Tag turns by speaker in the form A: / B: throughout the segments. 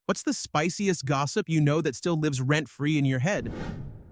A: What's the spiciest gossip you know that still lives rent-free in your head?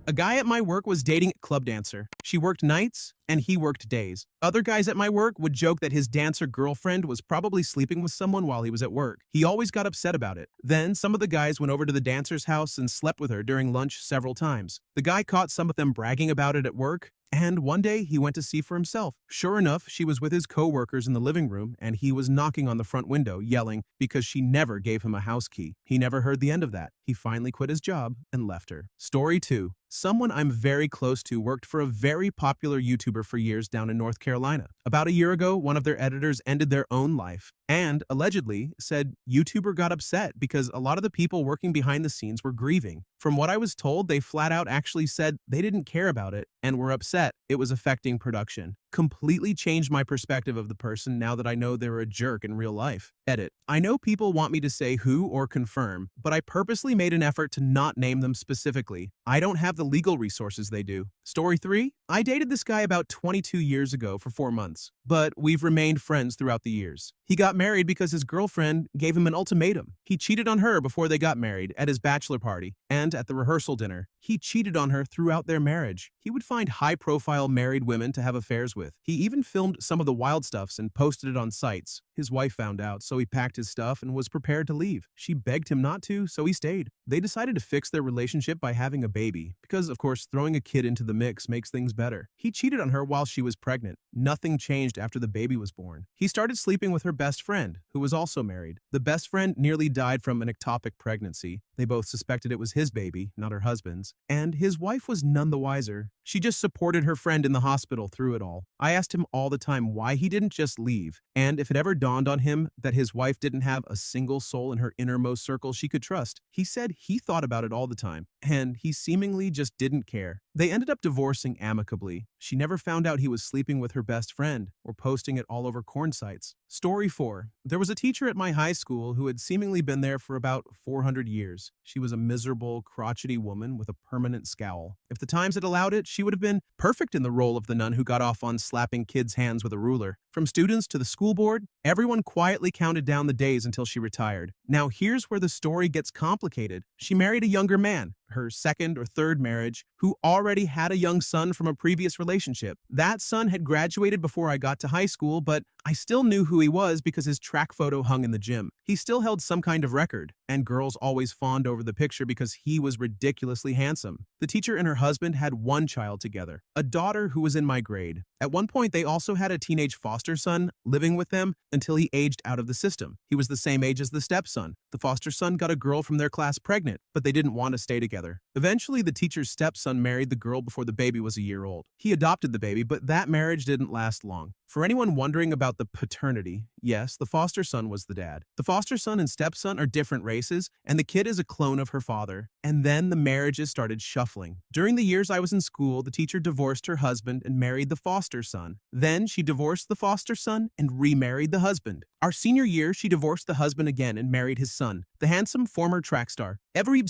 A: A guy at my work was dating a club dancer. She worked nights, and he worked days. Other guys at my work would joke that his dancer girlfriend was probably sleeping with someone while he was at work. He always got upset about it. Then, some of the guys went over to the dancer's house and slept with her during lunch several times. The guy caught some of them bragging about it at work, and one day he went to see for himself. Sure enough, she was with his co-workers in the living room, and he was knocking on the front window, yelling because she never gave him a house key. He never heard the end of that. He finally quit his job and left her. Story 2. Someone I'm very close to worked for a very popular YouTuber for years down in North Carolina. About a year ago, one of their editors ended their own life and allegedly said YouTuber got upset because a lot of the people working behind the scenes were grieving. From what I was told, they flat out actually said they didn't care about it and were upset it was affecting production. Completely changed my perspective of the person now that I know they're a jerk in real life. Edit. I know people want me to say who or confirm, but I purposely made an effort to not name them specifically. I don't have the legal resources they do. Story 3. I dated this guy about 22 years ago for 4 months, but we've remained friends throughout the years. He got married because his girlfriend gave him an ultimatum. He cheated on her before they got married, at his bachelor party, and at the rehearsal dinner. He cheated on her throughout their marriage. He would find high-profile married women to have affairs with. He even filmed some of the wild stuffs and posted it on sites. His wife found out, so he packed his stuff and was prepared to leave. She begged him not to, so he stayed. They decided to fix their relationship by having a baby, because of course throwing a kid into the mix makes things better. He cheated on her while she was pregnant. Nothing changed after the baby was born. He started sleeping with her best friend, who was also married. The best friend nearly died from an ectopic pregnancy. They both suspected it was his baby, not her husband's, and his wife was none the wiser. She just supported her friend in the hospital through it all. I asked him all the time why he didn't just leave, and if it ever dawned on him that his wife didn't have a single soul in her innermost circle she could trust. He said he thought about it all the time, and he seemingly just didn't care. They ended up divorcing amicably. She never found out he was sleeping with her best friend or posting it all over corn sites. Story 4. There was a teacher at my high school who had seemingly been there for about 400 years. She was a miserable, crotchety woman with a permanent scowl. If the times had allowed it, she would have been perfect in the role of the nun who got off on slapping kids' hands with a ruler. From students to the school board, everyone quietly counted down the days until she retired. Now here's where the story gets complicated. She married a younger man, her second or third marriage, who already had a young son from a previous relationship. That son had graduated before I got to high school, but I still knew who he was because his track photo hung in the gym. He still held some kind of record, and girls always fawned over the picture because he was ridiculously handsome. The teacher and her husband had one child together, a daughter who was in my grade. At one point, they also had a teenage foster son living with them until he aged out of the system. He was the same age as the stepson. The foster son got a girl from their class pregnant, but they didn't want to stay together. Eventually, the teacher's stepson married the girl before the baby was a year old. He adopted the baby, but that marriage didn't last long. For anyone wondering about the paternity, yes, the foster son was the dad. The foster son and stepson are different races, and the kid is a clone of her father. And then the marriages started shuffling. During the years I was in school, the teacher divorced her husband and married the foster son. Then she divorced the foster son and remarried the husband. Our senior year, she divorced the husband again and married his son, the handsome former track star. Every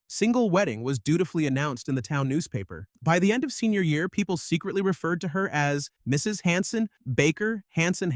A: single wedding was dutifully announced in the town newspaper. By the end of senior year, people secretly referred to her as Mrs. Hanson Baker Hanson.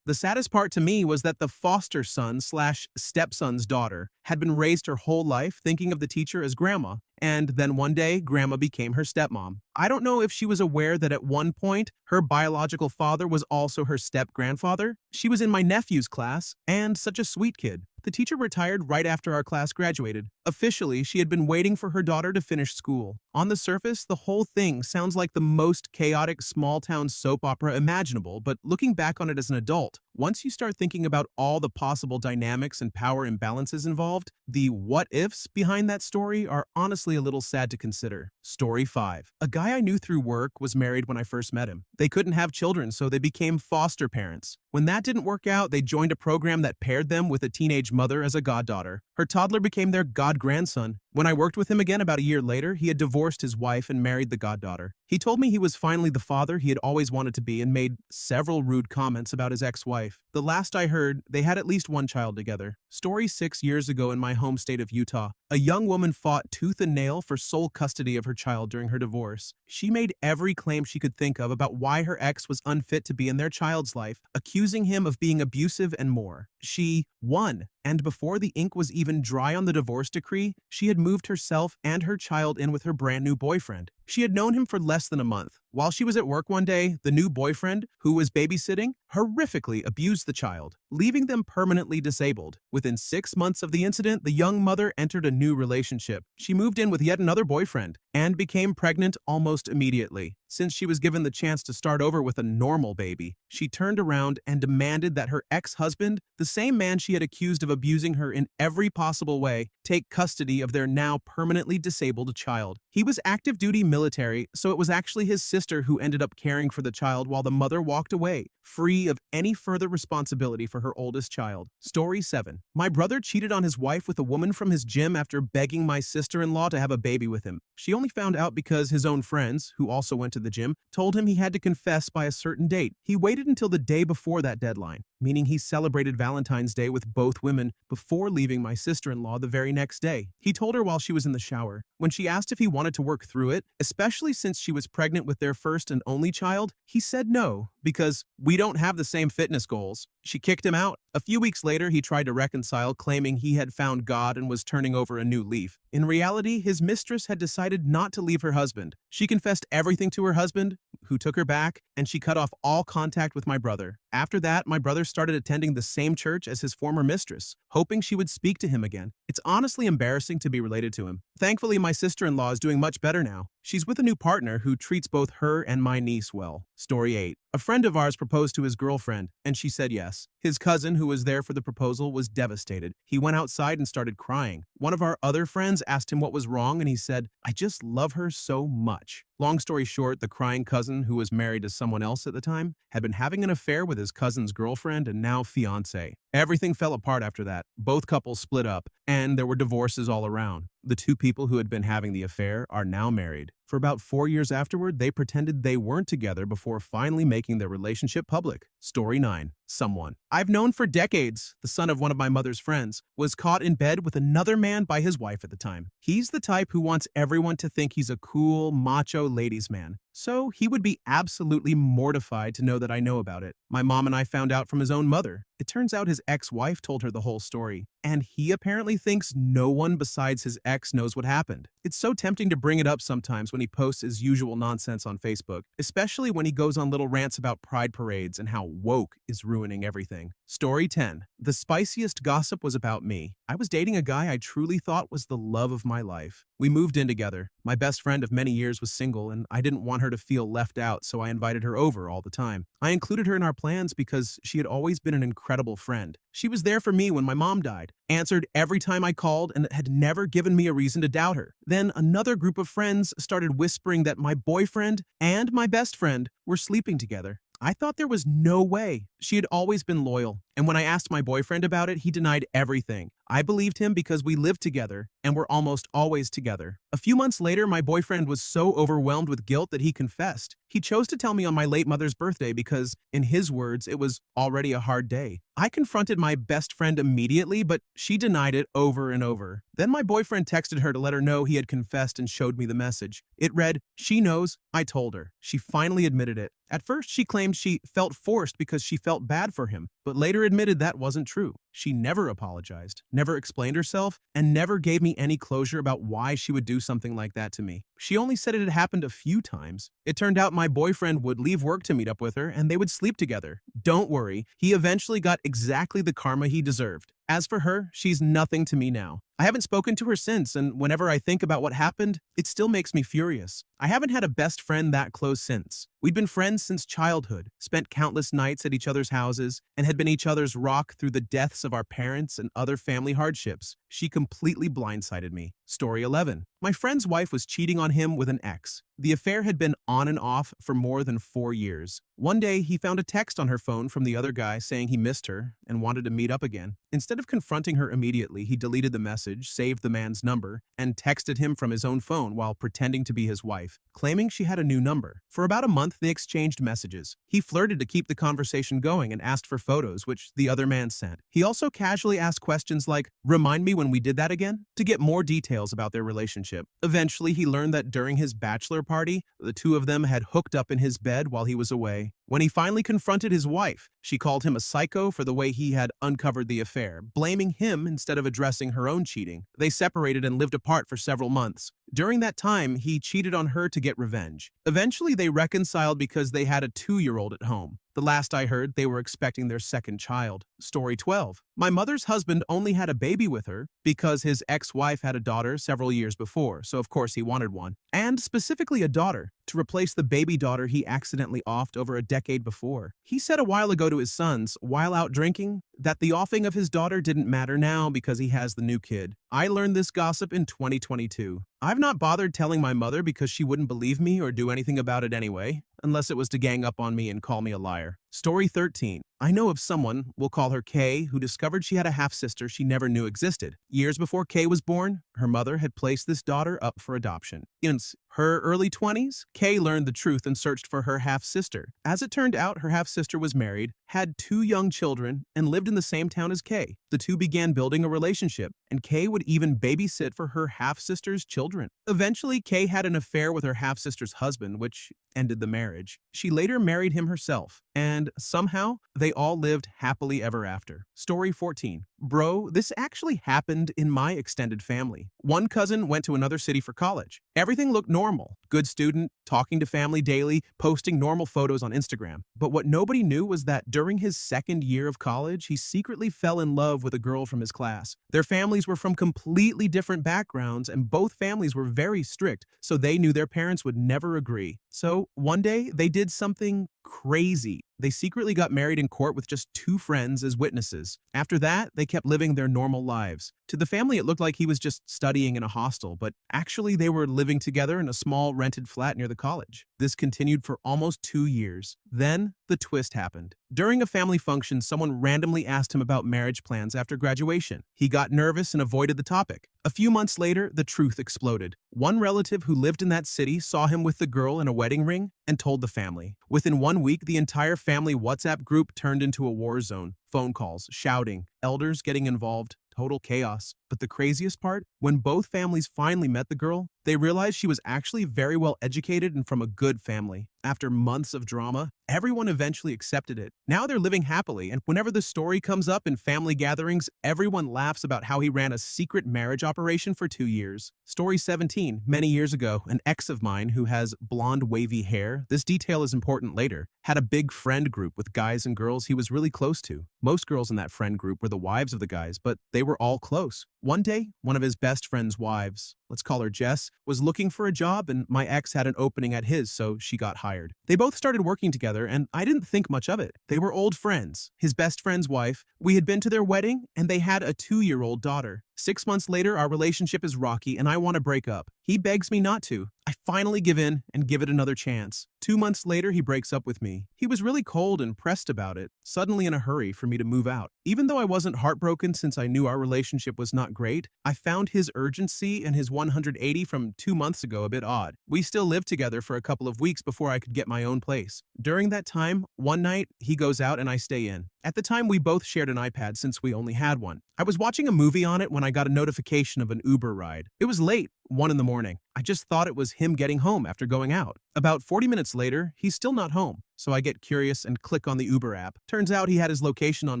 A: The saddest part to me was that the foster son/stepson's daughter had been raised her whole life thinking of the teacher as grandma, and then one day, grandma became her stepmom. I don't know if she was aware that at one point, her biological father was also her step-grandfather. She was in my nephew's class, and such a sweet kid. The teacher retired right after our class graduated. Officially, she had been waiting for her daughter to finish school. On the surface, the whole thing sounds like the most chaotic small-town soap opera imaginable, but looking back on it as an adult, once you start thinking about all the possible dynamics and power imbalances involved, the what-ifs behind that story are honestly a little sad to consider. Story 5. A guy I knew through work was married when I first met him. They couldn't have children, so they became foster parents. When that didn't work out, they joined a program that paired them with a teenage mother as a goddaughter. Her toddler became their god-grandson. When I worked with him again about a year later, he had divorced his wife and married the goddaughter. He told me he was finally the father he had always wanted to be and made several rude comments about his ex-wife. The last I heard, they had at least one child together. Story 6 years ago in my home state of Utah, a young woman fought tooth and nail for sole custody of her child during her divorce. She made every claim she could think of about why her ex was unfit to be in their child's life, accusing him of being abusive and more. She won, and before the ink was even dry on the divorce decree, she had moved herself and her child in with her brand new boyfriend. She had known him for less than a month. While she was at work one day, the new boyfriend, who was babysitting, horrifically abused the child, leaving them permanently disabled. Within 6 months of the incident, the young mother entered a new relationship. She moved in with yet another boyfriend and became pregnant almost immediately. Since she was given the chance to start over with a normal baby, she turned around and demanded that her ex-husband, the same man she had accused of abusing her in every possible way, take custody of their now permanently disabled child. He was active duty military, so it was actually his sister who ended up caring for the child while the mother walked away, free of any further responsibility for her oldest child. Story 7. My brother cheated on his wife with a woman from his gym after begging my sister-in-law to have a baby with him. She only found out because his own friends, who also went to the gym, told him he had to confess by a certain date. He waited until the day before that deadline, meaning he celebrated Valentine's Day with both women before leaving my sister-in-law the very next day. He told her while she was in the shower. When she asked if he wanted to work through it, especially since she was pregnant with their first and only child, he said no, because we don't have the same fitness goals. She kicked him out. A few weeks later, he tried to reconcile, claiming he had found God and was turning over a new leaf. In reality, his mistress had decided not to leave her husband. She confessed everything to her husband, who took her back, and she cut off all contact with my brother. After that, my brother started attending the same church as his former mistress, hoping she would speak to him again. It's honestly embarrassing to be related to him. Thankfully, my sister-in-law is doing much better now. She's with a new partner who treats both her and my niece well. Story 8. A friend of ours proposed to his girlfriend, and she said yes. His cousin, who was there for the proposal, was devastated. He went outside and started crying. One of our other friends asked him what was wrong, and he said, "I just love her so much." Long story short, the crying cousin, who was married to someone else at the time, had been having an affair with his cousin's girlfriend and now fiancé. Everything fell apart after that. Both couples split up, and there were divorces all around. The two people who had been having the affair are now married. For about 4 years afterward, they pretended they weren't together before finally making their relationship public. Story 9. Someone I've known for decades, the son of one of my mother's friends, was caught in bed with another man by his wife at the time. He's the type who wants everyone to think he's a cool, macho ladies' man. So he would be absolutely mortified to know that I know about it. My mom and I found out from his own mother. It turns out his ex-wife told her the whole story, and he apparently thinks no one besides his ex knows what happened. It's so tempting to bring it up sometimes when he posts his usual nonsense on Facebook, especially when he goes on little rants about pride parades and how woke is ruining everything. Story 10. The spiciest gossip was about me. I was dating a guy I truly thought was the love of my life. We moved in together. My best friend of many years was single, and I didn't want her to feel left out, so I invited her over all the time. I included her in our plans because she had always been an incredible friend. She was there for me when my mom died, answered every time I called, and had never given me a reason to doubt her. Then another group of friends started whispering that my boyfriend and my best friend were sleeping together. I thought there was no way. She had always been loyal, and when I asked my boyfriend about it, he denied everything. I believed him because we lived together and were almost always together. A few months later, my boyfriend was so overwhelmed with guilt that he confessed. He chose to tell me on my late mother's birthday because, in his words, it was already a hard day. I confronted my best friend immediately, but she denied it over and over. Then my boyfriend texted her to let her know he had confessed and showed me the message. It read, "She knows, I told her." She finally admitted it. At first, she claimed she felt forced because she felt bad for him, but later admitted that wasn't true. She never apologized, never explained herself, and never gave me any closure about why she would do something like that to me. She only said it had happened a few times. It turned out my boyfriend would leave work to meet up with her, and they would sleep together. Don't worry, he eventually got exactly the karma he deserved. As for her, she's nothing to me now. I haven't spoken to her since, and whenever I think about what happened, it still makes me furious. I haven't had a best friend that close since. We'd been friends since childhood, spent countless nights at each other's houses, and had been each other's rock through the deaths of our parents and other family hardships. She completely blindsided me. Story 11. My friend's wife was cheating on him with an ex. The affair had been on and off for more than 4 years. One day, he found a text on her phone from the other guy saying he missed her and wanted to meet up again. Instead of confronting her immediately, he deleted the message message, saved the man's number, and texted him from his own phone while pretending to be his wife, claiming she had a new number. For about a month, they exchanged messages. He flirted to keep the conversation going and asked for photos, which the other man sent. He also casually asked questions like, "Remind me when we did that again?" to get more details about their relationship. Eventually, he learned that during his bachelor party, the two of them had hooked up in his bed while he was away. When he finally confronted his wife, she called him a psycho for the way he had uncovered the affair, blaming him instead of addressing her own cheating. They separated and lived apart for several months. During that time, he cheated on her to get revenge. Eventually, they reconciled because they had a 2-year-old at home. The last I heard, they were expecting their second child. Story 12. My mother's husband only had a baby with her because his ex-wife had a daughter several years before, so of course he wanted one. And specifically a daughter, to replace the baby daughter he accidentally offed over a decade before. He said a while ago to his sons, while out drinking, that the offing of his daughter didn't matter now because he has the new kid. I learned this gossip in 2022. I've not bothered telling my mother because she wouldn't believe me or do anything about it anyway, unless it was to gang up on me and call me a liar. Story 13. I know of someone, we'll call her Kay, who discovered she had a half-sister she never knew existed. Years before Kay was born, her mother had placed this daughter up for adoption. In her early 20s, Kay learned the truth and searched for her half-sister. As it turned out, her half-sister was married, had 2 young children, and lived in the same town as Kay. The two began building a relationship, and Kay would even babysit for her half-sister's children. Eventually, Kay had an affair with her half-sister's husband, which ended the marriage. She later married him herself, and somehow, they all lived happily ever after. Story 14. Bro, this actually happened in my extended family. One cousin went to another city for college. Everything looked normal. Good student, talking to family daily, posting normal photos on Instagram. But what nobody knew was that during his second year of college, he secretly fell in love with a girl from his class. Their families were from completely different backgrounds, and both families were very strict, so they knew their parents would never agree. So one day, they did something crazy. They secretly got married in court with just 2 friends as witnesses. After that, they kept living their normal lives. To the family, it looked like he was just studying in a hostel, but actually they were living together in a small rented flat near the college. This continued for almost 2 years. Then, the twist happened. During a family function, someone randomly asked him about marriage plans after graduation. He got nervous and avoided the topic. A few months later, the truth exploded. One relative who lived in that city saw him with the girl in a wedding ring and told the family. Within 1 week, the entire family WhatsApp group turned into a war zone. Phone calls, shouting, elders getting involved, total chaos. But the craziest part? When both families finally met the girl, they realized she was actually very well educated and from a good family. After months of drama, everyone eventually accepted it. Now they're living happily, and whenever the story comes up in family gatherings, everyone laughs about how he ran a secret marriage operation for 2 years. Story 17. Many years ago, an ex of mine who has blonde wavy hair, this detail is important later, had a big friend group with guys and girls he was really close to. Most girls in that friend group were the wives of the guys, but they were all close. One day, one of his best friend's wives, let's call her Jess, was looking for a job, and my ex had an opening at his, so she got hired. They both started working together, and I didn't think much of it. They were old friends. His best friend's wife, we had been to their wedding, and they had a 2-year-old daughter. 6 months later, our relationship is rocky, and I want to break up. He begs me not to. I finally give in and give it another chance. 2 months later, he breaks up with me. He was really cold and pressed about it, suddenly in a hurry for me to move out. Even though I wasn't heartbroken since I knew our relationship was not great, I found his urgency and his 180 from 2 months ago a bit odd. We still lived together for a couple of weeks before I could get my own place. During that time, one night, he goes out and I stay in. At the time, we both shared an iPad since we only had one. I was watching a movie on it when I got a notification of an Uber ride. It was late, 1 in the morning. I just thought it was him getting home after going out. About 40 minutes later, he's still not home. So I get curious and click on the Uber app. Turns out he had his location on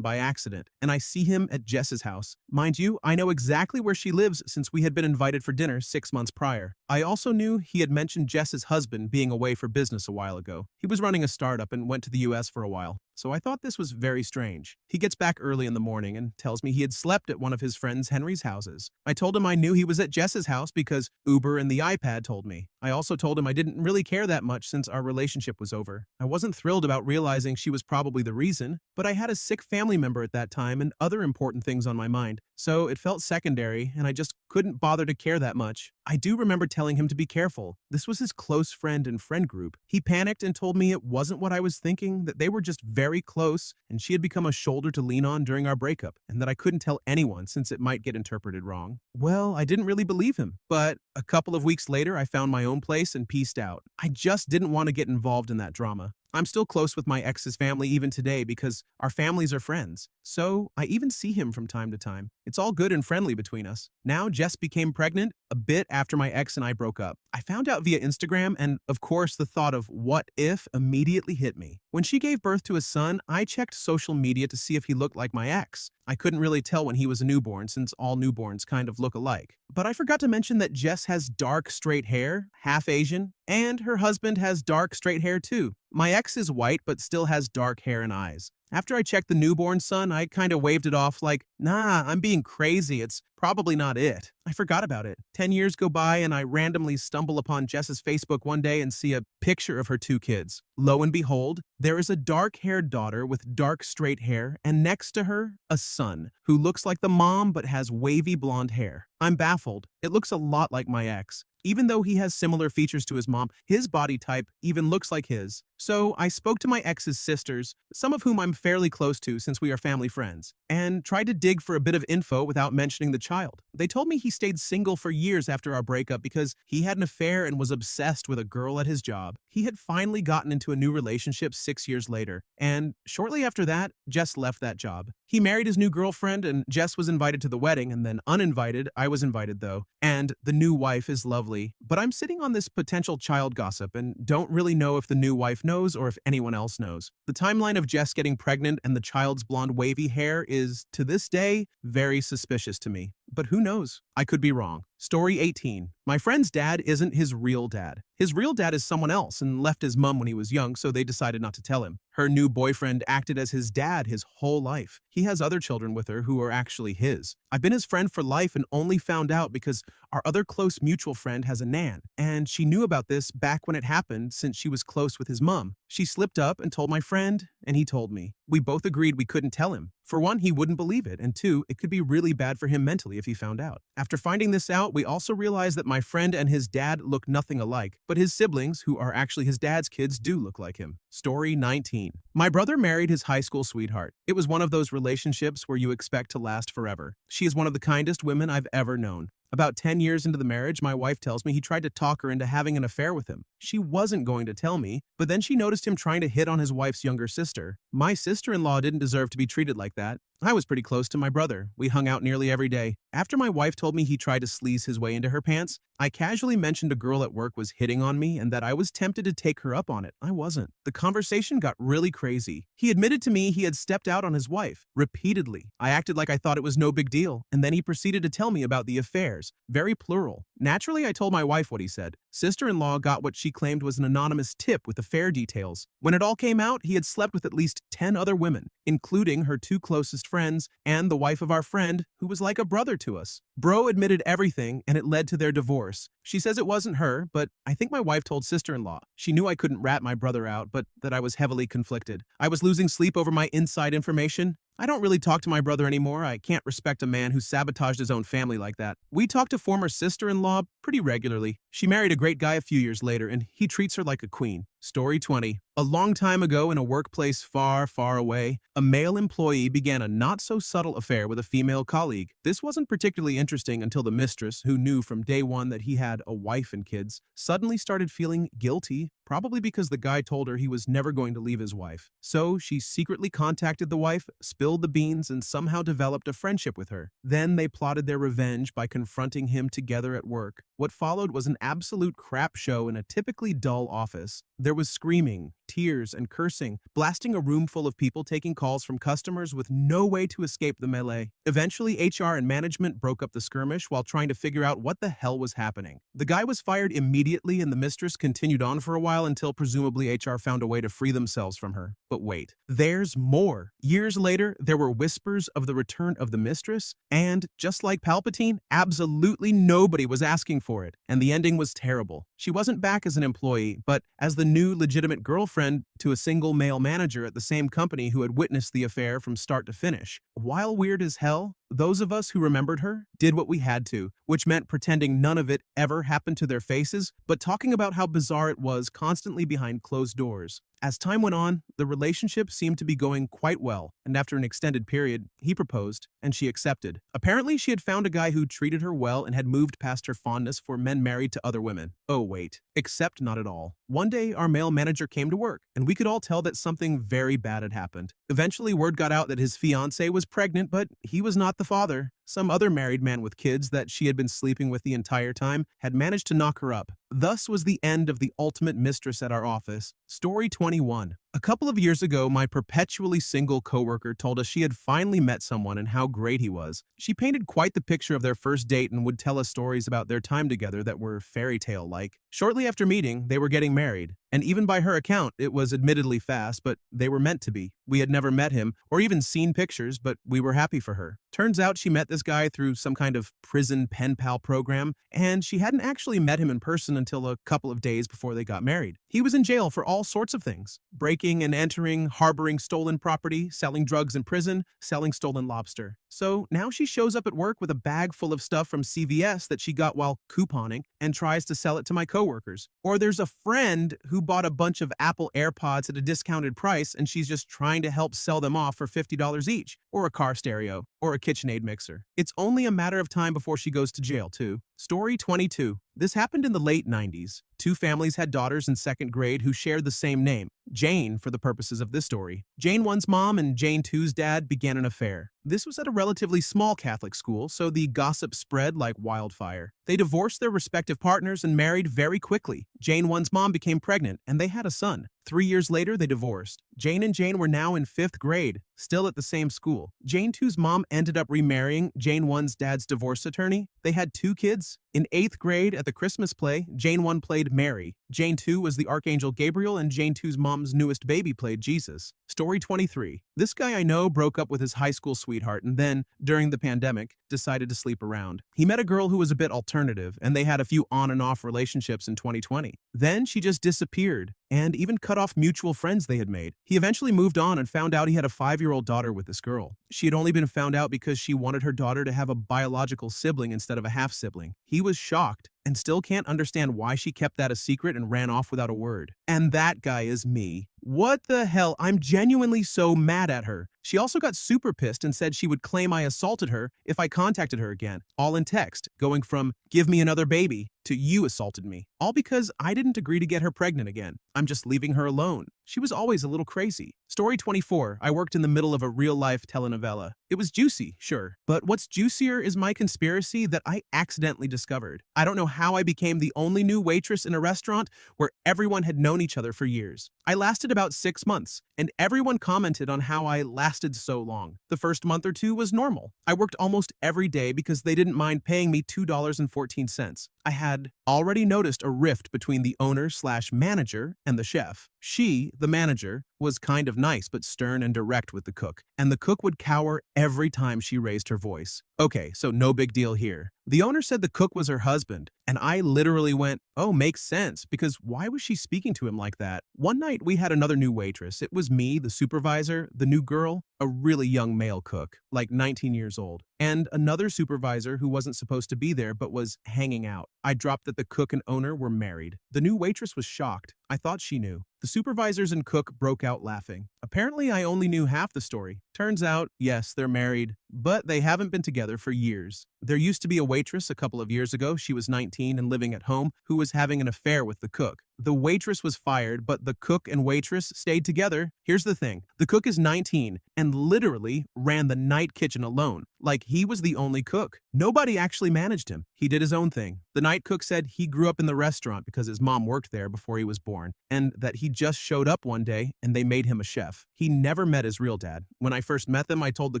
A: by accident, and I see him at Jess's house. Mind you, I know exactly where she lives since we had been invited for dinner 6 months prior. I also knew he had mentioned Jess's husband being away for business a while ago. He was running a startup and went to the US for a while. So I thought this was very strange. He gets back early in the morning and tells me he had slept at one of his friends Henry's houses. I told him I knew he was at Jess's house because Uber and the iPad told me. I also told him I didn't really care that much since our relationship was over. I wasn't thrilled about realizing she was probably the reason, but I had a sick family member at that time and other important things on my mind. So it felt secondary, and I just couldn't bother to care that much. I do remember telling him to be careful. This was his close friend and friend group. He panicked and told me it wasn't what I was thinking, that they were just very close and she had become a shoulder to lean on during our breakup, and that I couldn't tell anyone since it might get interpreted wrong. Well, I didn't really believe him, but a couple of weeks later I found my own place and pieced out. I just didn't want to get involved in that drama. I'm still close with my ex's family even today because our families are friends. So I even see him from time to time. It's all good and friendly between us. Now Jess became pregnant a bit after my ex and I broke up. I found out via Instagram, and of course the thought of what if immediately hit me. When she gave birth to a son, I checked social media to see if he looked like my ex. I couldn't really tell when he was a newborn since all newborns kind of look alike. But I forgot to mention that Jess has dark straight hair, half Asian, and her husband has dark straight hair too. My ex is white but still has dark hair and eyes. After I checked the newborn son, I kind of waved it off like, nah, I'm being crazy. It's probably not it. I forgot about it. 10 years go by and I randomly stumble upon Jess's Facebook one day and see a picture of her two kids. Lo and behold, there is a dark-haired daughter with dark straight hair, and next to her, a son who looks like the mom but has wavy blonde hair. I'm baffled. It looks a lot like my ex. Even though he has similar features to his mom, his body type even looks like his. So I spoke to my ex's sisters, some of whom I'm fairly close to since we are family friends, and tried to dig for a bit of info without mentioning the child. They told me he stayed single for years after our breakup because he had an affair and was obsessed with a girl at his job. He had finally gotten into a new relationship 6 years later, and shortly after that, Jess left that job. He married his new girlfriend, and Jess was invited to the wedding, and then uninvited. I was invited though, and the new wife is lovely. But I'm sitting on this potential child gossip and don't really know if the new wife knows or if anyone else knows. The timeline of Jess getting pregnant and the child's blonde wavy hair is, to this day, very suspicious to me. But who knows? I could be wrong. Story 18. My friend's dad isn't his real dad. His real dad is someone else and left his mom when he was young, so they decided not to tell him. Her new boyfriend acted as his dad his whole life. He has other children with her who are actually his. I've been his friend for life and only found out because our other close mutual friend has a nan, and she knew about this back when it happened since she was close with his mom. She slipped up and told my friend, and he told me. We both agreed we couldn't tell him. For one, he wouldn't believe it, and two, it could be really bad for him mentally if he found out. After finding this out, we also realized that my friend and his dad look nothing alike, but his siblings, who are actually his dad's kids, do look like him. Story 19. My brother married his high school sweetheart. It was one of those relationships where you expect to last forever. She is one of the kindest women I've ever known. About 10 years into the marriage, my wife tells me he tried to talk her into having an affair with him. She wasn't going to tell me, but then she noticed him trying to hit on his wife's younger sister. My sister-in-law didn't deserve to be treated like that. I was pretty close to my brother. We hung out nearly every day. After my wife told me he tried to sleaze his way into her pants, I casually mentioned a girl at work was hitting on me and that I was tempted to take her up on it. I wasn't. The conversation got really crazy. He admitted to me he had stepped out on his wife repeatedly. I acted like I thought it was no big deal, and then he proceeded to tell me about the affairs. Very plural. Naturally, I told my wife what he said. Sister-in-law got what she claimed was an anonymous tip with affair details. When it all came out, he had slept with at least 10 other women, including her two closest friends and the wife of our friend, who was like a brother to us. Bro admitted everything, and it led to their divorce. She says it wasn't her, but I think my wife told sister-in-law. She knew I couldn't rat my brother out, but that I was heavily conflicted. I was losing sleep over my inside information. I don't really talk to my brother anymore. I can't respect a man who sabotaged his own family like that. We talk to former sister-in-law pretty regularly. She married a great guy a few years later, and he treats her like a queen. Story 20. A long time ago in a workplace far, far away, a male employee began a not-so-subtle affair with a female colleague. This wasn't particularly interesting until the mistress, who knew from day one that he had a wife and kids, suddenly started feeling guilty, probably because the guy told her he was never going to leave his wife. So she secretly contacted the wife, spilled the beans, and somehow developed a friendship with her. Then they plotted their revenge by confronting him together at work. What followed was an absolute crap show in a typically dull office. There was screaming, tears, and cursing, blasting a room full of people taking calls from customers with no way to escape the melee. Eventually, HR and management broke up the skirmish while trying to figure out what the hell was happening. The guy was fired immediately, and the mistress continued on for a while until presumably HR found a way to free themselves from her. But wait, there's more. Years later, there were whispers of the return of the mistress, and just like Palpatine, absolutely nobody was asking for it, and the ending was terrible. She wasn't back as an employee, but as the new legitimate girlfriend to a single male manager at the same company who had witnessed the affair from start to finish. While weird as hell, Those of us who remembered her did what we had to, which meant pretending none of it ever happened to their faces, but talking about how bizarre it was constantly behind closed doors. As time went on, the relationship seemed to be going quite well, and after an extended period, he proposed, and she accepted. Apparently, she had found a guy who treated her well and had moved past her fondness for men married to other women. Oh wait, except not at all. One day, our male manager came to work, and we could all tell that something very bad had happened. Eventually, word got out that his fiancée was pregnant, but he was not the father. Some other married man with kids that she had been sleeping with the entire time had managed to knock her up. Thus was the end of the ultimate mistress at our office. Story 21. A couple of years ago, my perpetually single coworker told us she had finally met someone and how great he was. She painted quite the picture of their first date and would tell us stories about their time together that were fairy tale-like. Shortly after meeting, they were getting married. And even by her account, it was admittedly fast, but they were meant to be. We had never met him or even seen pictures, but we were happy for her. Turns out she met this guy through some kind of prison pen pal program, and she hadn't actually met him in person until a couple of days before they got married. He was in jail for all sorts of things: breaking and entering, harboring stolen property, selling drugs in prison, selling stolen lobster. So now she shows up at work with a bag full of stuff from CVS that she got while couponing and tries to sell it to my coworkers. Or there's a friend who bought a bunch of Apple AirPods at a discounted price and she's just trying to help sell them off for $50 each, or a car stereo, or a KitchenAid mixer. It's only a matter of time before she goes to jail, too. Story 22. This happened in the late 90s. Two families had daughters in second grade who shared the same name, Jane, for the purposes of this story. Jane 1's mom and Jane 2's dad began an affair. This was at a relatively small Catholic school, so the gossip spread like wildfire. They divorced their respective partners and married very quickly. Jane 1's mom became pregnant, and they had a son. 3 years later, they divorced. Jane and Jane were now in 5th grade, still at the same school. Jane 2's mom ended up remarrying Jane 1's dad's divorce attorney. They had 2 kids. In 8th grade, at the Christmas play, Jane 1 played Mary. Jane 2 was the Archangel Gabriel, and Jane 2's mom's newest baby played Jesus. Story 23. This guy I know broke up with his high school sweetheart and then, during the pandemic, decided to sleep around. He met a girl who was a bit alternative, and they had a few on and off relationships in 2020. Then she just disappeared, and even cut off mutual friends they had made. He eventually moved on and found out he had a 5-year-old daughter with this girl. She had only been found out because she wanted her daughter to have a biological sibling instead of a half-sibling. He was shocked and still can't understand why she kept that a secret and ran off without a word. And that guy is me. What the hell? I'm genuinely so mad at her. She also got super pissed and said she would claim I assaulted her if I contacted her again, all in text, going from "give me another baby" to "you assaulted me," all because I didn't agree to get her pregnant again. I'm just leaving her alone. She was always a little crazy. Story 24. I worked in the middle of a real-life telenovela. It was juicy, sure, but what's juicier is my conspiracy that I accidentally discovered. I don't know how I became the only new waitress in a restaurant where everyone had known each other for years. I lasted about 6 months, and everyone commented on how I lasted so long. The first month or two was normal. I worked almost every day because they didn't mind paying me $2.14. I had already noticed a rift between the owner/manager and the chef. She, the manager, was kind of nice but stern and direct with the cook, and the cook would cower every time she raised her voice. Okay, so no big deal here. The owner said the cook was her husband, and I literally went, oh, makes sense, because why was she speaking to him like that? One night, we had another new waitress. It was me, the supervisor, the new girl, a really young male cook, like 19 years old, and another supervisor who wasn't supposed to be there but was hanging out. I dropped that the cook and owner were married. The new waitress was shocked. I thought she knew. The supervisors and cook broke out laughing. Apparently, I only knew half the story. Turns out, yes, they're married, but they haven't been together for years. There used to be a waitress a couple of years ago, she was 19 and living at home, who was having an affair with the cook. The waitress was fired, but the cook and waitress stayed together. Here's the thing. The cook is 19 and literally ran the night kitchen alone, like he was the only cook. Nobody actually managed him. He did his own thing. The night cook said he grew up in the restaurant because his mom worked there before he was born, and that he just showed up one day and they made him a chef. He never met his real dad. When I first met them, I told the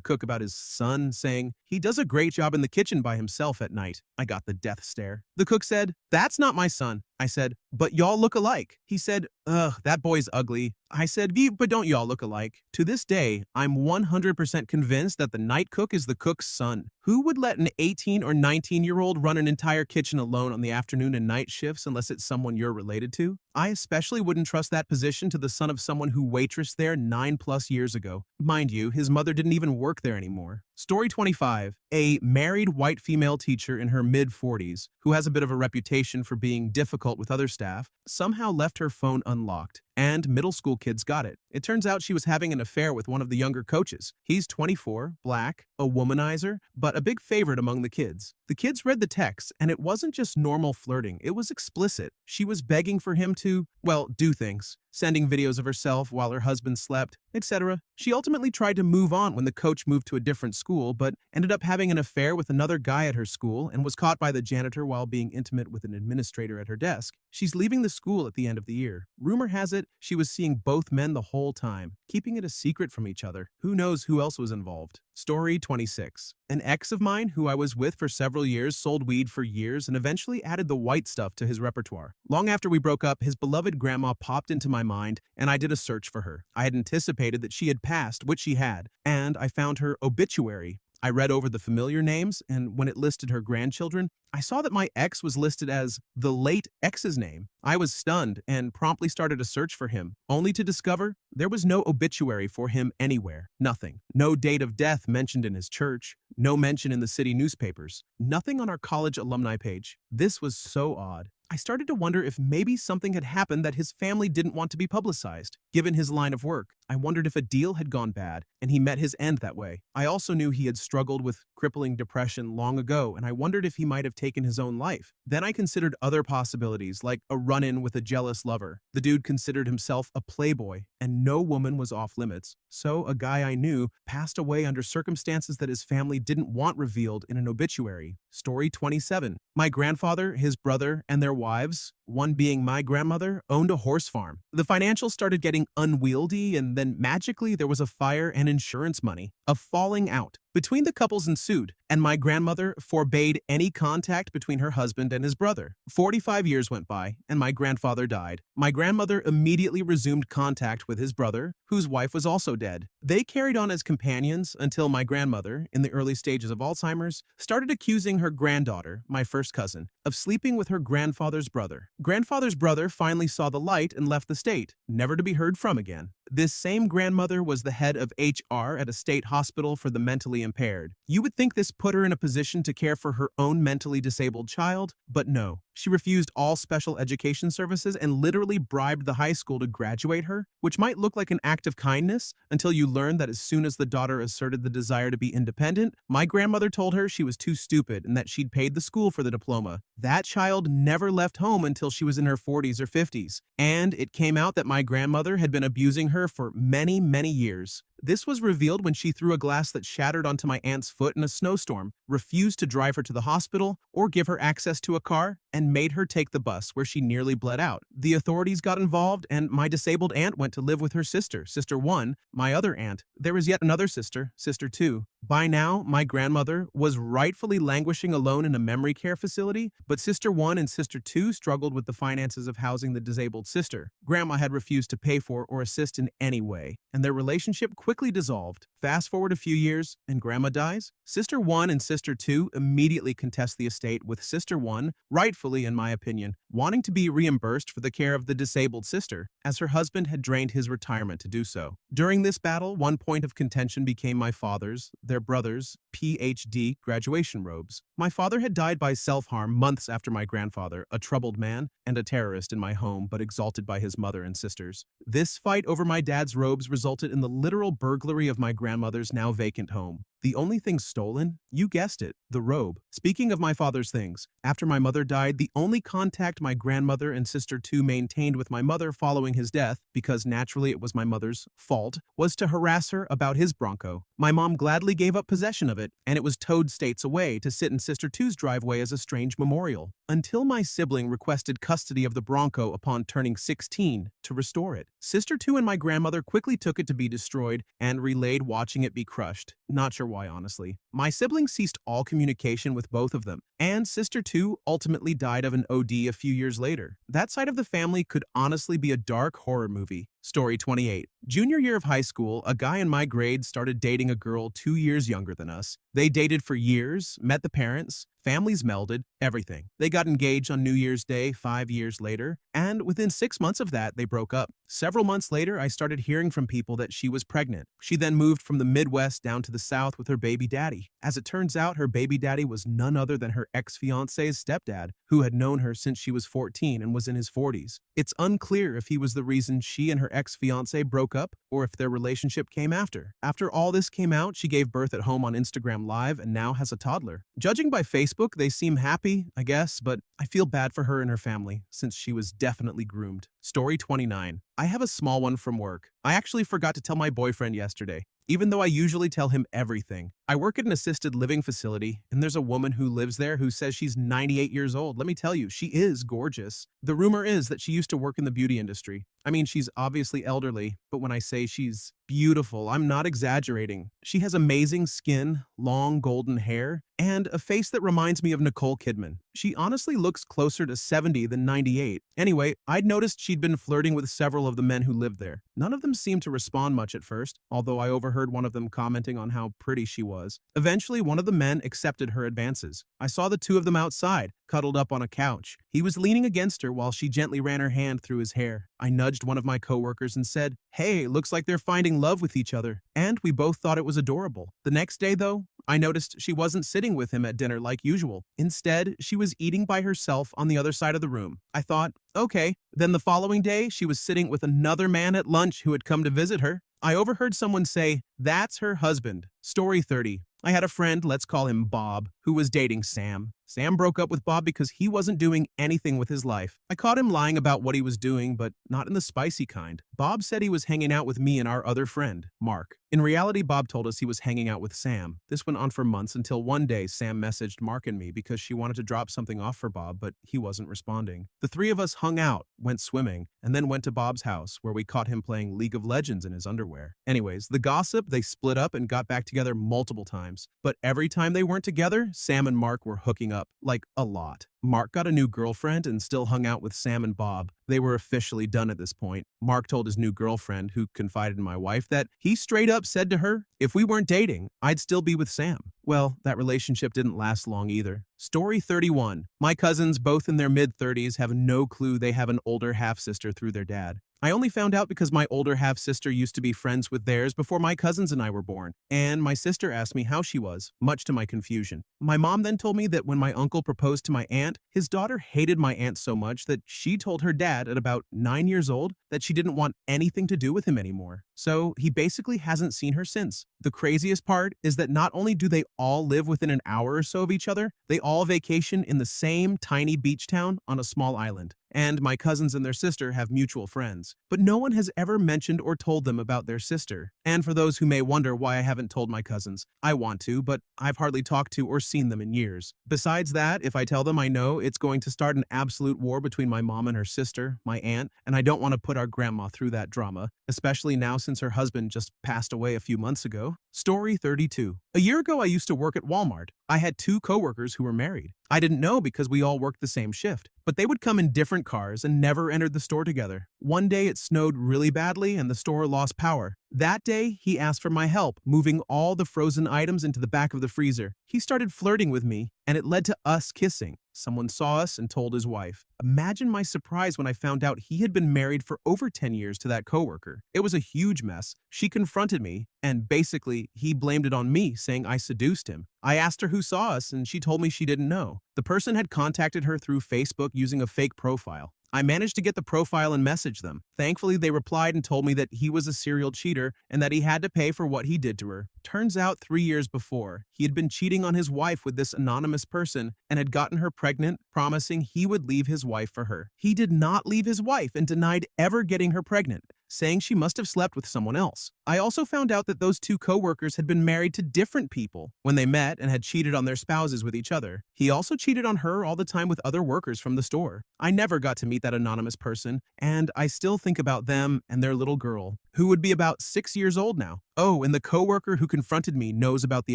A: cook about his son, saying, he does a great job in the kitchen by himself at night. I got the death stare. The cook said, that's not my son. I said, but y'all look alike. He said, ugh, that boy's ugly. I said, but don't y'all look alike? To this day, I'm 100% convinced that the night cook is the cook's son. Who would let an 18 or 19-year-old run an entire kitchen alone on the afternoon and night shifts unless it's someone you're related to? I especially wouldn't trust that position to the son of someone who waitressed there 9+ years ago. Mind you, his mother didn't even work there anymore. Story 25. A married white female teacher in her mid-40s, who has a bit of a reputation for being difficult with other staff, somehow left her phone unlocked, and middle school kids got it. It turns out she was having an affair with one of the younger coaches. He's 24, black, a womanizer, but a big favorite among the kids. The kids read the text, and it wasn't just normal flirting, it was explicit. She was begging for him to, well, do things, sending videos of herself while her husband slept, etc. She ultimately tried to move on when the coach moved to a different school, but ended up having an affair with another guy at her school and was caught by the janitor while being intimate with an administrator at her desk. She's leaving the school at the end of the year. Rumor has it she was seeing both men the whole time, keeping it a secret from each other. Who knows who else was involved? Story 26. An ex of mine who I was with for several years sold weed for years and eventually added the white stuff to his repertoire. Long after we broke up, his beloved grandma popped into my mind and I did a search for her. I had anticipated that she had passed, which she had, and I found her obituary. I read over the familiar names, and when it listed her grandchildren, I saw that my ex was listed as the late ex's name. I was stunned and promptly started a search for him, only to discover there was no obituary for him anywhere. Nothing. No date of death mentioned in his church, no mention in the city newspapers, nothing on our college alumni page. This was so odd. I started to wonder if maybe something had happened that his family didn't want to be publicized. Given his line of work, I wondered if a deal had gone bad and he met his end that way. I also knew he had struggled with crippling depression long ago, and I wondered if he might have taken his own life. Then I considered other possibilities, like a run-in with a jealous lover. The dude considered himself a playboy, and no woman was off limits. So a guy I knew passed away under circumstances that his family didn't want revealed in an obituary. Story 27. My grandfather, his brother, and their wives, one being my grandmother, owned a horse farm. The financials started getting unwieldy, and then magically there was a fire and insurance money. A falling out between the couples ensued, and my grandmother forbade any contact between her husband and his brother. 45 years went by, and my grandfather died. My grandmother immediately resumed contact with his brother, whose wife was also dead. They carried on as companions until my grandmother, in the early stages of Alzheimer's, started accusing her granddaughter, my first cousin, of sleeping with her grandfather's brother. Grandfather's brother finally saw the light and left the state, never to be heard from again. This same grandmother was the head of HR at a state hospital for the mentally impaired. You would think this put her in a position to care for her own mentally disabled child, but no. She refused all special education services and literally bribed the high school to graduate her, which might look like an act of kindness until you learn that as soon as the daughter asserted the desire to be independent, my grandmother told her she was too stupid and that she'd paid the school for the diploma. That child never left home until she was in her 40s or 50s, and it came out that my grandmother had been abusing her for many, many years. This was revealed when she threw a glass that shattered onto my aunt's foot in a snowstorm, refused to drive her to the hospital or give her access to a car, and made her take the bus where she nearly bled out. The authorities got involved, and my disabled aunt went to live with her sister, Sister 1, my other aunt. There was yet another sister, Sister 2. By now, my grandmother was rightfully languishing alone in a memory care facility, but Sister 1 and Sister 2 struggled with the finances of housing the disabled sister. Grandma had refused to pay for or assist in any way, and their relationship quickly dissolved. Fast forward a few years, and Grandma dies. Sister 1 and Sister 2 immediately contest the estate, with Sister 1, rightfully in my opinion, wanting to be reimbursed for the care of the disabled sister, as her husband had drained his retirement to do so. During this battle, one point of contention became my father's, their brothers' PhD graduation robes. My father had died by self-harm months after my grandfather, a troubled man and a terrorist in my home, but exalted by his mother and sisters. This fight over my dad's robes resulted in the literal burglary of my grandmother's now vacant home. The only thing stolen? You guessed it, the robe. Speaking of my father's things, after my mother died, the only contact my grandmother and Sister 2 maintained with my mother following his death, because naturally it was my mother's fault, was to harass her about his Bronco. My mom gladly gave up possession of it, and it was towed states away to sit in Sister 2's driveway as a strange memorial, until my sibling requested custody of the Bronco upon turning 16 to restore it. Sister 2 and my grandmother quickly took it to be destroyed and relayed watching it be crushed. Not sure why, honestly. My siblings ceased all communication with both of them, and Sister 2 ultimately died of an OD a few years later. That side of the family could honestly be a dark horror movie. Story 28. Junior year of high school, a guy in my grade started dating a girl 2 years younger than us. They dated for years, met the parents, families melded, everything. They got engaged on New Year's Day 5 years later, and within 6 months of that, they broke up. Several months later, I started hearing from people that she was pregnant. She then moved from the Midwest down to the South with her baby daddy. As it turns out, her baby daddy was none other than her ex-fiance's stepdad, who had known her since she was 14 and was in his 40s. It's unclear if he was the reason she and her ex-fiance broke up or if their relationship came after. After all this came out, she gave birth at home on Instagram Live and now has a toddler. Judging by Facebook, they seem happy, I guess, but I feel bad for her and her family since she was definitely groomed. Story 29. I have a small one from work. I actually forgot to tell my boyfriend yesterday, even though I usually tell him everything. I work at an assisted living facility, and there's a woman who lives there who says she's 98 years old. Let me tell you, she is gorgeous. The rumor is that she used to work in the beauty industry. I mean, she's obviously elderly, but when I say she's beautiful, I'm not exaggerating. She has amazing skin, long golden hair, and a face that reminds me of Nicole Kidman. She honestly looks closer to 70 than 98. Anyway, I'd noticed she'd been flirting with several of the men who lived there. None of them seemed to respond much at first, although I overheard one of them commenting on how pretty she was. Eventually, one of the men accepted her advances. I saw the two of them outside, cuddled up on a couch. He was leaning against her while she gently ran her hand through his hair. I nudged one of my coworkers and said, "Hey, looks like they're finding love with each other." And we both thought it was adorable. The next day, though, I noticed she wasn't sitting with him at dinner like usual. Instead, she was eating by herself on the other side of the room. I thought, okay. Then the following day, she was sitting with another man at lunch who had come to visit her. I overheard someone say, "That's her husband." Story 30. I had a friend, let's call him Bob, who was dating Sam. Sam broke up with Bob because he wasn't doing anything with his life. I caught him lying about what he was doing, but not in the spicy kind. Bob said he was hanging out with me and our other friend, Mark. In reality, Bob told us he was hanging out with Sam. This went on for months until one day Sam messaged Mark and me because she wanted to drop something off for Bob, but he wasn't responding. The three of us hung out, went swimming, and then went to Bob's house where we caught him playing League of Legends in his underwear. Anyways, the gossip, they split up and got back together multiple times. But every time they weren't together, Sam and Mark were hooking up, like a lot. Mark got a new girlfriend and still hung out with Sam and Bob. They were officially done at this point. Mark told his new girlfriend, who confided in my wife, that he straight up said to her, "If we weren't dating, I'd still be with Sam." Well, that relationship didn't last long either. Story 31. My cousins, both in their mid-30s, have no clue they have an older half-sister through their dad. I only found out because my older half-sister used to be friends with theirs before my cousins and I were born, and my sister asked me how she was, much to my confusion. My mom then told me that when my uncle proposed to my aunt, his daughter hated my aunt so much that she told her dad at about 9 years old that she didn't want anything to do with him anymore. So he basically hasn't seen her since. The craziest part is that not only do they all live within an hour or so of each other, they all vacation in the same tiny beach town on a small island. And my cousins and their sister have mutual friends. But no one has ever mentioned or told them about their sister. And for those who may wonder why I haven't told my cousins, I want to, but I've hardly talked to or seen them in years. Besides that, if I tell them, I know it's going to start an absolute war between my mom and her sister, my aunt, and I don't want to put our grandma through that drama, especially now since her husband just passed away a few months ago. Story 32. A year ago, I used to work at Walmart. I had two coworkers who were married. I didn't know because we all worked the same shift, but they would come in different cars and never entered the store together. One day it snowed really badly and the store lost power. That day, he asked for my help, moving all the frozen items into the back of the freezer. He started flirting with me, and it led to us kissing. Someone saw us and told his wife. Imagine my surprise when I found out he had been married for over 10 years to that coworker. It was a huge mess. She confronted me, and basically, he blamed it on me, saying I seduced him. I asked her who saw us, and she told me she didn't know. The person had contacted her through Facebook using a fake profile. I managed to get the profile and message them. Thankfully, they replied and told me that he was a serial cheater and that he had to pay for what he did to her. Turns out 3 years before, he had been cheating on his wife with this anonymous person and had gotten her pregnant, promising he would leave his wife for her. He did not leave his wife and denied ever getting her pregnant, saying she must have slept with someone else. I also found out that those two coworkers had been married to different people when they met and had cheated on their spouses with each other. He also cheated on her all the time with other workers from the store. I never got to meet that anonymous person, and I still think about them and their little girl, who would be about 6 years old now. Oh, and the coworker who confronted me knows about the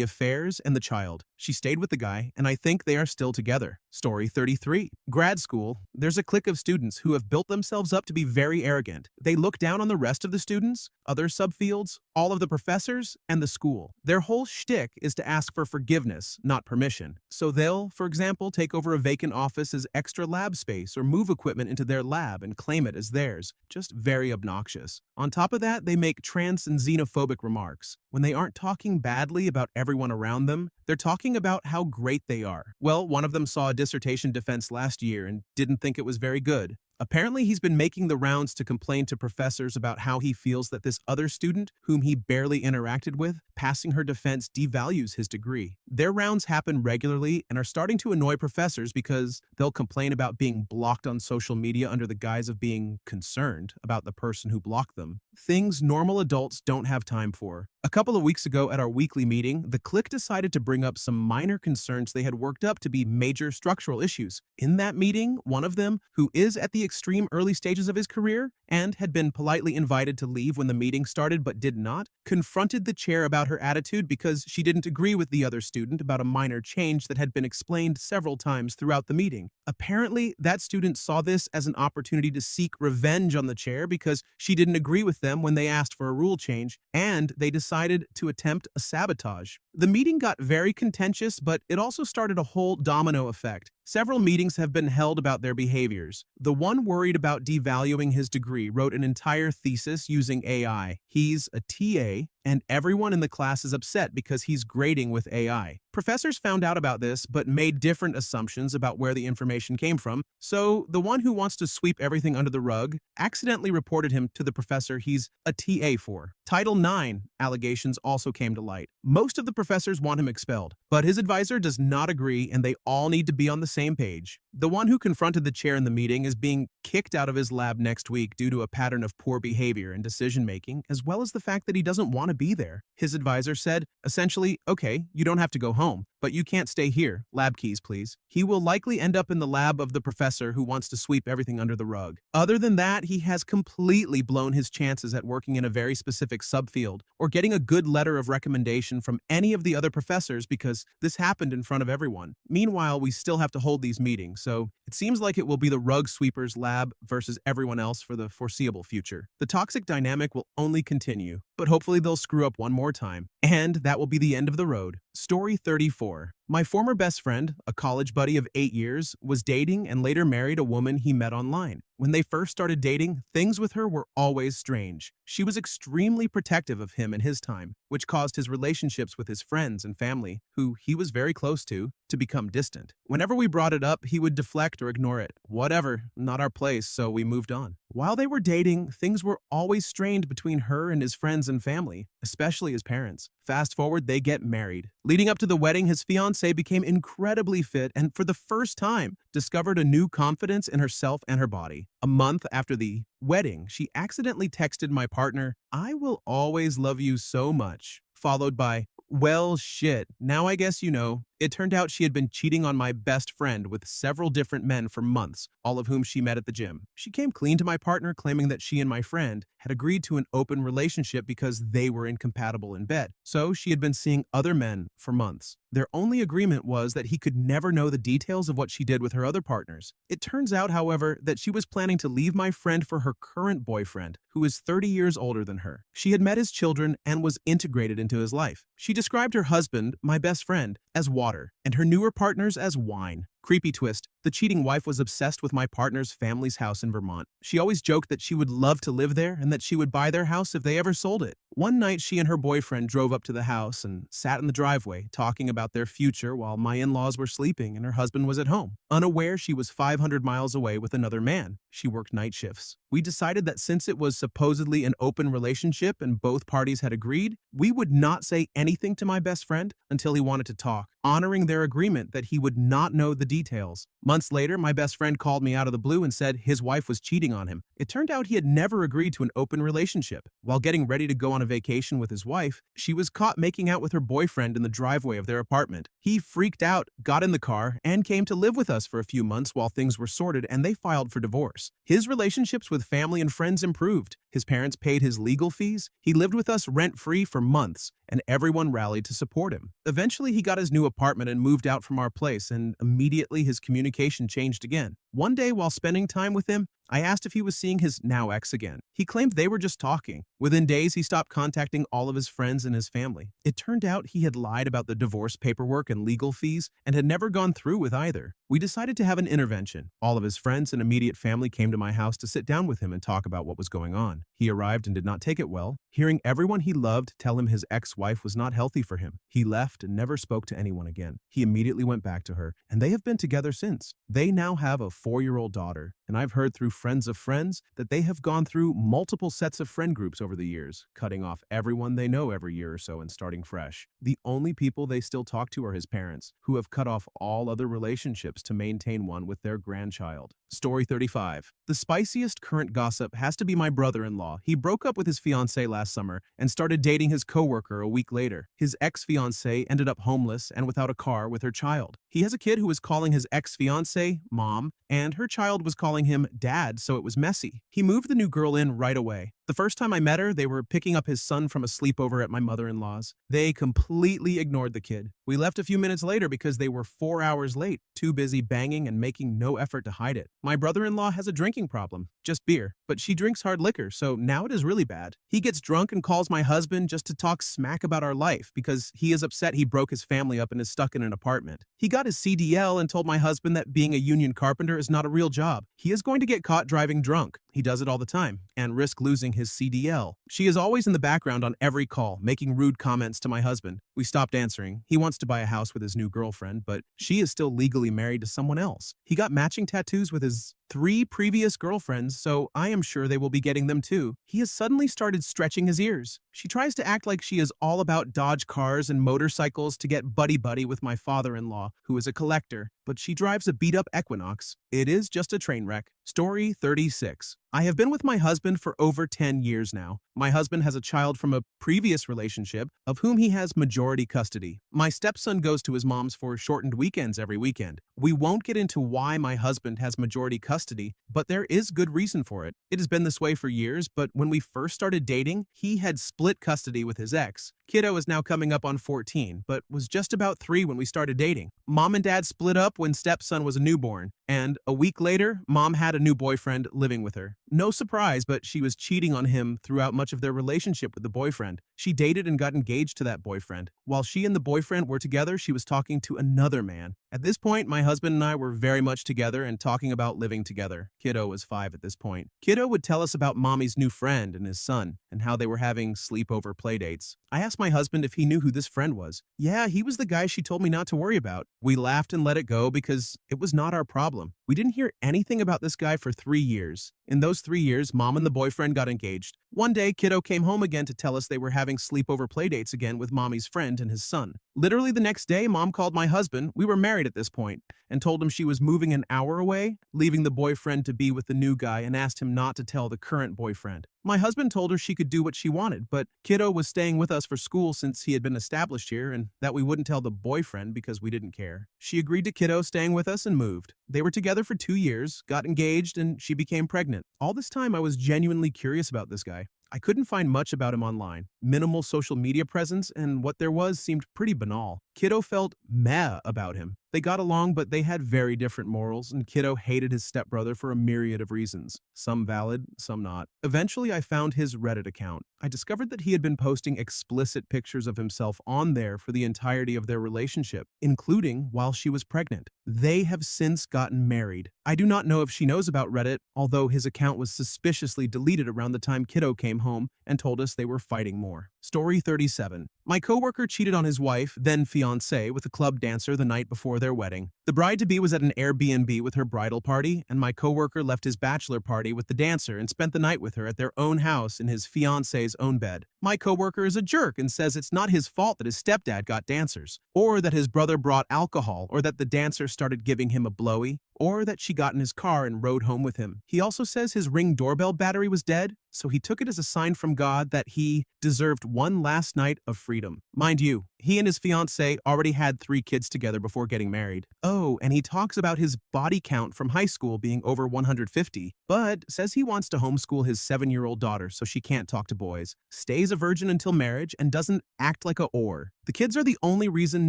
A: affairs and the child. She stayed with the guy, and I think they are still together. Story 33. Grad school. There's a clique of students who have built themselves up to be very arrogant. They look down on the rest of the students, other subfields, all of the professors, and the school. Their whole shtick is to ask for forgiveness, not permission. So they'll, for example, take over a vacant office as extra lab space or move equipment into their lab and claim it as theirs. Just very obnoxious. On top of that, they make trans and xenophobic remarks. When they aren't talking badly about everyone around them, they're talking about how great they are. Well, one of them saw a dissertation defense last year and didn't think it was very good. Apparently, he's been making the rounds to complain to professors about how he feels that this other student, whom he barely interacted with, passing her defense devalues his degree. Their rounds happen regularly and are starting to annoy professors because they'll complain about being blocked on social media under the guise of being concerned about the person who blocked them. Things normal adults don't have time for. A couple of weeks ago at our weekly meeting, the clique decided to bring up some minor concerns they had worked up to be major structural issues. In that meeting, one of them, who is at the extreme early stages of his career and had been politely invited to leave when the meeting started but did not, confronted the chair about her attitude because she didn't agree with the other student about a minor change that had been explained several times throughout the meeting. Apparently, that student saw this as an opportunity to seek revenge on the chair because she didn't agree with them when they asked for a rule change, and they decided to attempt a sabotage. The meeting got very contentious, but it also started a whole domino effect. Several meetings have been held about their behaviors. The one worried about devaluing his degree wrote an entire thesis using AI. He's a TA, and everyone in the class is upset because he's grading with AI. Professors found out about this, but made different assumptions about where the information came from, so the one who wants to sweep everything under the rug accidentally reported him to the professor he's a TA for. Title IX allegations also came to light. Most of the professors want him expelled, but his advisor does not agree, and they all need to be on the same page. The one who confronted the chair in the meeting is being kicked out of his lab next week due to a pattern of poor behavior and decision-making, as well as the fact that he doesn't want to be there. His advisor said, essentially, okay, you don't have to go home, but you can't stay here. Lab keys, please. He will likely end up in the lab of the professor who wants to sweep everything under the rug. Other than that, he has completely blown his chances at working in a very specific subfield or getting a good letter of recommendation from any of the other professors because this happened in front of everyone. Meanwhile, we still have to hold these meetings, so it seems like it will be the rug sweeper's lab versus everyone else for the foreseeable future. The toxic dynamic will only continue, but hopefully they'll screw up one more time, and that will be the end of the road. Story 34. My former best friend, a college buddy of 8 years, was dating and later married a woman he met online. When they first started dating, things with her were always strange. She was extremely protective of him and his time, which caused his relationships with his friends and family, who he was very close to become distant. Whenever we brought it up, he would deflect or ignore it. Whatever, not our place, so we moved on. While they were dating, things were always strained between her and his friends and family, especially his parents. Fast forward, they get married. Leading up to the wedding, his fiancée became incredibly fit and, for the first time, discovered a new confidence in herself and her body. A month after the wedding, she accidentally texted my partner, "I will always love you so much," followed by, "Well, shit, now I guess you know." It turned out she had been cheating on my best friend with several different men for months, all of whom she met at the gym. She came clean to my partner, claiming that she and my friend had agreed to an open relationship because they were incompatible in bed. So she had been seeing other men for months. Their only agreement was that he could never know the details of what she did with her other partners. It turns out, however, that she was planning to leave my friend for her current boyfriend, who is 30 years older than her. She had met his children and was integrated into his life. She described her husband, my best friend, as water, and her newer partners as wine. Creepy twist, the cheating wife was obsessed with my partner's family's house in Vermont. She always joked that she would love to live there and that she would buy their house if they ever sold it. One night, she and her boyfriend drove up to the house and sat in the driveway talking about their future while my in-laws were sleeping and her husband was at home. Unaware she was 500 miles away with another man. She worked night shifts. We decided that since it was supposedly an open relationship and both parties had agreed, we would not say anything to my best friend until he wanted to talk, honoring their agreement that he would not know the details. Months later, my best friend called me out of the blue and said his wife was cheating on him. It turned out he had never agreed to an open relationship. While getting ready to go on a a vacation with his wife, she was caught making out with her boyfriend in the driveway of their apartment. He freaked out, got in the car, and came to live with us for a few months while things were sorted and they filed for divorce. His relationships with family and friends improved. His parents paid his legal fees. He lived with us rent-free for months, and everyone rallied to support him. Eventually, he got his new apartment and moved out from our place, and immediately his communication changed again. One day, while spending time with him, I asked if he was seeing his now ex again. He claimed they were just talking. Within days, he stopped contacting all of his friends and his family. It turned out he had lied about the divorce paperwork and legal fees and had never gone through with either. We decided to have an intervention. All of his friends and immediate family came to my house to sit down with him and talk about what was going on. He arrived and did not take it well. Hearing everyone he loved tell him his ex-wife was not healthy for him, he left and never spoke to anyone again. He immediately went back to her, and they have been together since. They now have a 4-year-old daughter, and I've heard through friends of friends that they have gone through multiple sets of friend groups over the years, cutting off everyone they know every year or so and starting fresh. The only people they still talk to are his parents, who have cut off all other relationships to maintain one with their grandchild. Story 35. The spiciest current gossip has to be my brother-in-law. He broke up with his fiancée last summer and started dating his coworker a week later. His ex-fiancée ended up homeless and without a car with her child. He has a kid who was calling his ex-fiancée Mom, and her child was calling him Dad, so it was messy. He moved the new girl in right away. The first time I met her, they were picking up his son from a sleepover at my mother-in-law's. They completely ignored the kid. We left a few minutes later because they were 4 hours late, too busy banging and making no effort to hide it. My brother-in-law has a drinking problem, just beer, but she drinks hard liquor, so now it is really bad. He gets drunk and calls my husband just to talk smack about our life because he is upset he broke his family up and is stuck in an apartment. He got his CDL and told my husband that being a union carpenter is not a real job. He is going to get caught driving drunk. He does it all the time and risk losing his CDL. She is always in the background on every call, making rude comments to my husband. We stopped answering. He wants to buy a house with his new girlfriend, but she is still legally married to someone else. He got matching tattoos with his 3 previous girlfriends, so I am sure they will be getting them too. He has suddenly started stretching his ears. She tries to act like she is all about Dodge cars and motorcycles to get buddy-buddy with my father-in-law, who is a collector, but she drives a beat-up Equinox. It is just a train wreck. Story 36. I have been with my husband for over 10 years now. My husband has a child from a previous relationship of whom he has majority custody. My stepson goes to his mom's for shortened weekends every weekend. We won't get into why my husband has majority custody, but there is good reason for it. It has been this way for years, but when we first started dating, he had split custody with his ex. Kiddo is now coming up on 14, but was just about 3 when we started dating. Mom and dad split up when stepson was a newborn, and a week later, mom had a new boyfriend living with her. No surprise, but she was cheating on him throughout much of their relationship with the boyfriend. She dated and got engaged to that boyfriend. While she and the boyfriend were together, she was talking to another man. At this point, my husband and I were very much together and talking about living together. Kiddo was 5 at this point. Kiddo would tell us about mommy's new friend and his son, and how they were having sleepover playdates. I asked my husband if he knew who this friend was. Yeah, he was the guy she told me not to worry about. We laughed and let it go because it was not our problem. We didn't hear anything about this guy for 3 years. In those 3 years, mom and the boyfriend got engaged. One day, Kiddo came home again to tell us they were having sleepover playdates again with mommy's friend and his son. Literally the next day, mom called my husband, we were married at this point, and told him she was moving an hour away, leaving the boyfriend to be with the new guy, and asked him not to tell the current boyfriend. My husband told her she could do what she wanted, but Kiddo was staying with us for school since he had been established here, and that we wouldn't tell the boyfriend because we didn't care. She agreed to Kiddo staying with us and moved. They were together for 2 years, got engaged, and she became pregnant. All this time, I was genuinely curious about this guy. I couldn't find much about him online. Minimal social media presence, and what there was seemed pretty banal. Kiddo felt meh about him. They got along, but they had very different morals, and Kiddo hated his stepbrother for a myriad of reasons. Some valid, some not. Eventually, I found his Reddit account. I discovered that he had been posting explicit pictures of himself on there for the entirety of their relationship, including while she was pregnant. They have since gotten married. I do not know if she knows about Reddit, although his account was suspiciously deleted around the time Kiddo came home and told us they were fighting more. Story 37. My coworker cheated on his wife, then fiancée, with a club dancer the night before their wedding. The bride-to-be was at an Airbnb with her bridal party, and my coworker left his bachelor party with the dancer and spent the night with her at their own house in his fiance's own bed. My coworker is a jerk and says it's not his fault that his stepdad got dancers, or that his brother brought alcohol, or that the dancer started giving him a blowy, or that she got in his car and rode home with him. He also says his Ring doorbell battery was dead, so he took it as a sign from God that he deserved one last night of freedom. Mind you, he and his fiancée already had 3 kids together before getting married. Oh, and he talks about his body count from high school being over 150, but says he wants to homeschool his 7-year-old daughter so she can't talk to boys, stays a virgin until marriage, and doesn't act like a whore. The kids are the only reason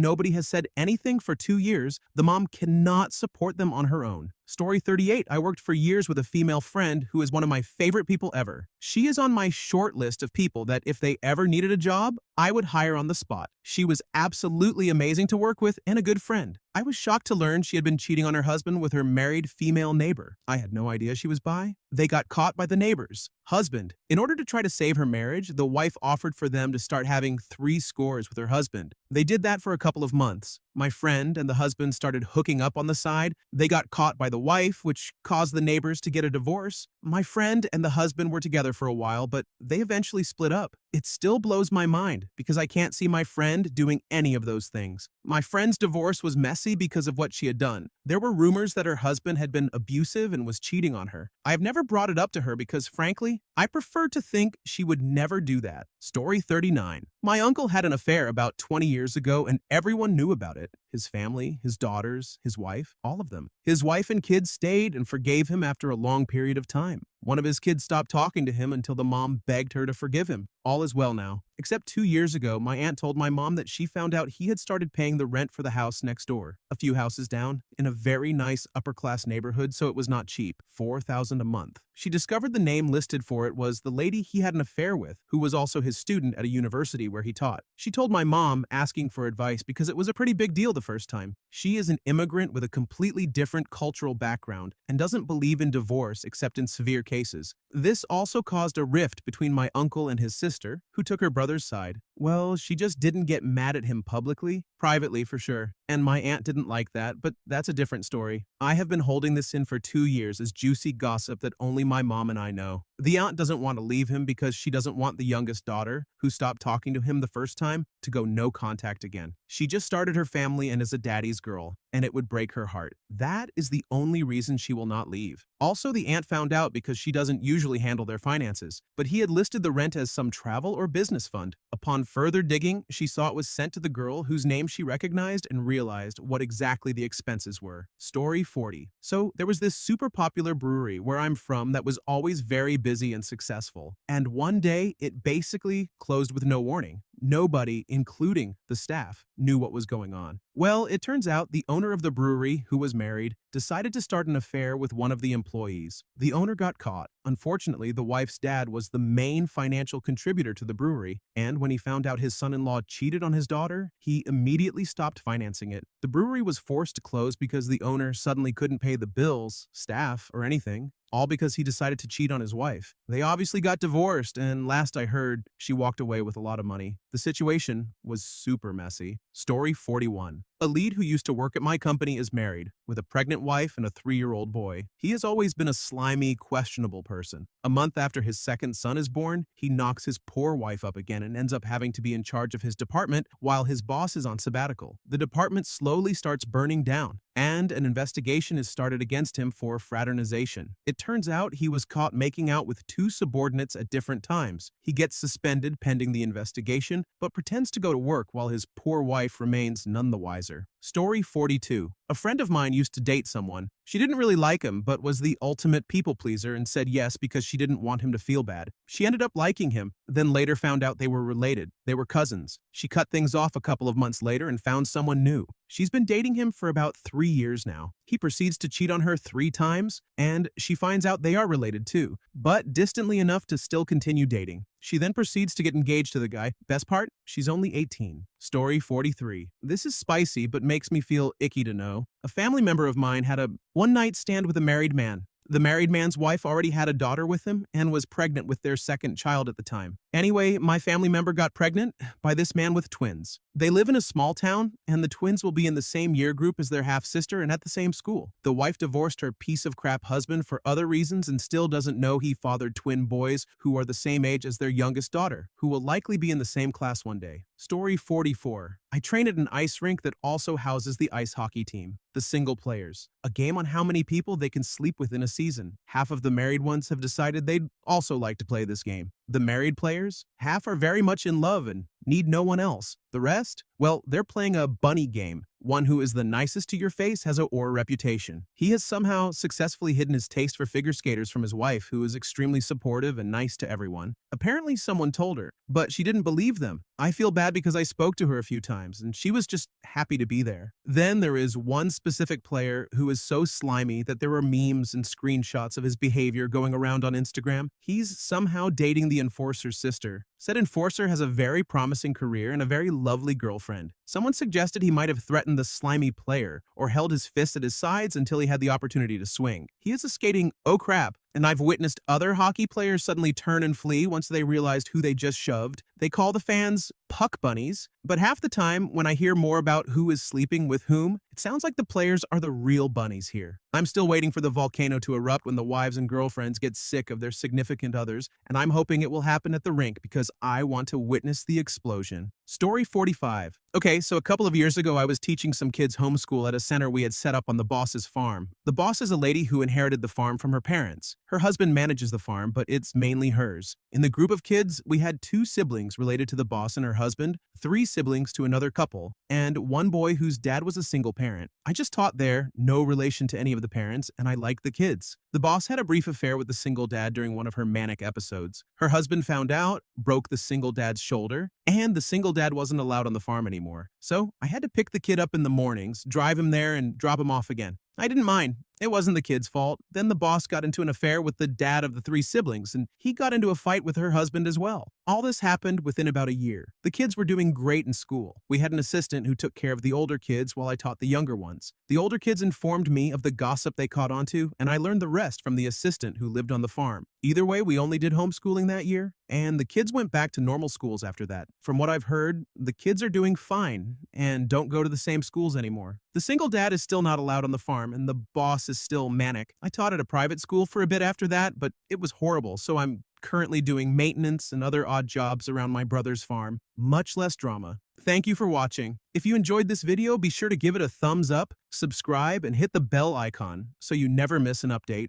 A: nobody has said anything for 2 years. The mom cannot support them on her own. Story 38. I worked for years with a female friend who is one of my favorite people ever. She is on my short list of people that if they ever needed a job, I would hire on the spot. She was absolutely amazing to work with and a good friend. I was shocked to learn she had been cheating on her husband with her married female neighbor. I had no idea she was bi. They got caught by the neighbor's husband. In order to try to save her marriage, the wife offered for them to start having 3 scores with her husband. They did that for a couple of months. My friend and the husband started hooking up on the side. They got caught by the wife, which caused the neighbors to get a divorce. My friend and the husband were together for a while, but they eventually split up. It still blows my mind because I can't see my friend doing any of those things. My friend's divorce was messy because of what she had done. There were rumors that her husband had been abusive and was cheating on her. I have never brought it up to her because, frankly, I prefer to think she would never do that. Story 39. My uncle had an affair about 20 years ago and everyone knew about it. His family, his daughters, his wife, all of them. His wife and kids stayed and forgave him after a long period of time. One of his kids stopped talking to him until the mom begged her to forgive him. All is well now. Except 2 years ago, my aunt told my mom that she found out he had started paying the rent for the house next door, a few houses down, in a very nice upper-class neighborhood, so it was not cheap, $4,000 a month. She discovered the name listed for it was the lady he had an affair with, who was also his student at a university where he taught. She told my mom, asking for advice because it was a pretty big deal the first time. She is an immigrant with a completely different cultural background and doesn't believe in divorce except in severe cases. This also caused a rift between my uncle and his sister, who took her brother's side. Well, she just didn't get mad at him publicly, privately for sure. And my aunt didn't like that, but that's a different story. I have been holding this in for 2 years as juicy gossip that only my mom and I know. The aunt doesn't want to leave him because she doesn't want the youngest daughter, who stopped talking to him the first time, to go no contact again. She just started her family and is a daddy's girl, and it would break her heart. That is the only reason she will not leave. Also, the aunt found out because she doesn't usually handle their finances, but he had listed the rent as some travel or business fund. Upon further digging, she saw it was sent to the girl whose name she recognized and realized what exactly the expenses were. Story 40. So there was this super popular brewery where I'm from that was always very busy and successful. And one day, it basically closed with no warning. Nobody, including the staff, knew what was going on. Well, it turns out the owner of the brewery, who was married, decided to start an affair with one of the employees. The owner got caught. Unfortunately, the wife's dad was the main financial contributor to the brewery, and when he found out his son-in-law cheated on his daughter, he immediately stopped financing it. The brewery was forced to close because the owner suddenly couldn't pay the bills, staff, or anything. All because he decided to cheat on his wife. They obviously got divorced, and last I heard, she walked away with a lot of money. The situation was super messy. Story 41. A lead who used to work at my company is married, with a pregnant wife and a 3-year-old boy. He has always been a slimy, questionable person. A month after his second son is born, he knocks his poor wife up again and ends up having to be in charge of his department while his boss is on sabbatical. The department slowly starts burning down, and an investigation is started against him for fraternization. It turns out he was caught making out with 2 subordinates at different times. He gets suspended pending the investigation, but pretends to go to work while his poor wife remains none the wiser. Story 42. A friend of mine used to date someone. She didn't really like him, but was the ultimate people pleaser and said yes because she didn't want him to feel bad. She ended up liking him, then later found out they were related. They were cousins. She cut things off a couple of months later and found someone new. She's been dating him for about 3 years now. He proceeds to cheat on her 3 times, and she finds out they are related too, but distantly enough to still continue dating. She then proceeds to get engaged to the guy. Best part? She's only 18. Story 43. This is spicy, but makes me feel icky to know. A family member of mine had a one-night stand with a married man. The married man's wife already had a daughter with him and was pregnant with their second child at the time. Anyway, my family member got pregnant by this man with twins. They live in a small town, and the twins will be in the same year group as their half-sister and at the same school. The wife divorced her piece of crap husband for other reasons and still doesn't know he fathered twin boys who are the same age as their youngest daughter, who will likely be in the same class one day. Story 44. I train at an ice rink that also houses the ice hockey team, the single players. A game on how many people they can sleep with in a season. Half of the married ones have decided they'd also like to play this game. The married players, half are very much in love and need no one else. The rest? Well, they're playing a bunny game. One who is the nicest to your face has a or reputation. He has somehow successfully hidden his taste for figure skaters from his wife, who is extremely supportive and nice to everyone. Apparently someone told her, but she didn't believe them. I feel bad because I spoke to her a few times, and she was just happy to be there. Then there is one specific player who is so slimy that there are memes and screenshots of his behavior going around on Instagram. He's somehow dating the enforcer's sister. Said enforcer has a very promising career and a very lovely girlfriend. Someone suggested he might have threatened the slimy player or held his fist at his sides until he had the opportunity to swing. He is a skating oh crap, and I've witnessed other hockey players suddenly turn and flee once they realized who they just shoved. They call the fans puck bunnies, but half the time when I hear more about who is sleeping with whom, it sounds like the players are the real bunnies here. I'm still waiting for the volcano to erupt when the wives and girlfriends get sick of their significant others, and I'm hoping it will happen at the rink because I want to witness the explosion. Story 45. Okay, so a couple of years ago I was teaching some kids homeschool at a center we had set up on the boss's farm. The boss is a lady who inherited the farm from her parents. Her husband manages the farm, but it's mainly hers. In the group of kids, we had 2 siblings related to the boss and her husband, 3 siblings to another couple, and 1 boy whose dad was a single parent. I just taught there, no relation to any of the parents, and I liked the kids. The boss had a brief affair with the single dad during one of her manic episodes. Her husband found out, broke the single dad's shoulder, and the single dad wasn't allowed on the farm anymore. So I had to pick the kid up in the mornings, drive him there, and drop him off again. I didn't mind. It wasn't the kid's fault. Then the boss got into an affair with the dad of the 3 siblings, and he got into a fight with her husband as well. All this happened within about a year. The kids were doing great in school. We had an assistant who took care of the older kids while I taught the younger ones. The older kids informed me of the gossip they caught onto, and I learned the rest from the assistant who lived on the farm. Either way, we only did homeschooling that year, and the kids went back to normal schools after that. From what I've heard, the kids are doing fine and don't go to the same schools anymore. The single dad is still not allowed on the farm, and the boss is still manic. I taught at a private school for a bit after that, but it was horrible, so I'm currently doing maintenance and other odd jobs around my brother's farm. Much less drama. Thank you for watching. If you enjoyed this video, be sure to give it a thumbs up, subscribe, and hit the bell icon so you never miss an update.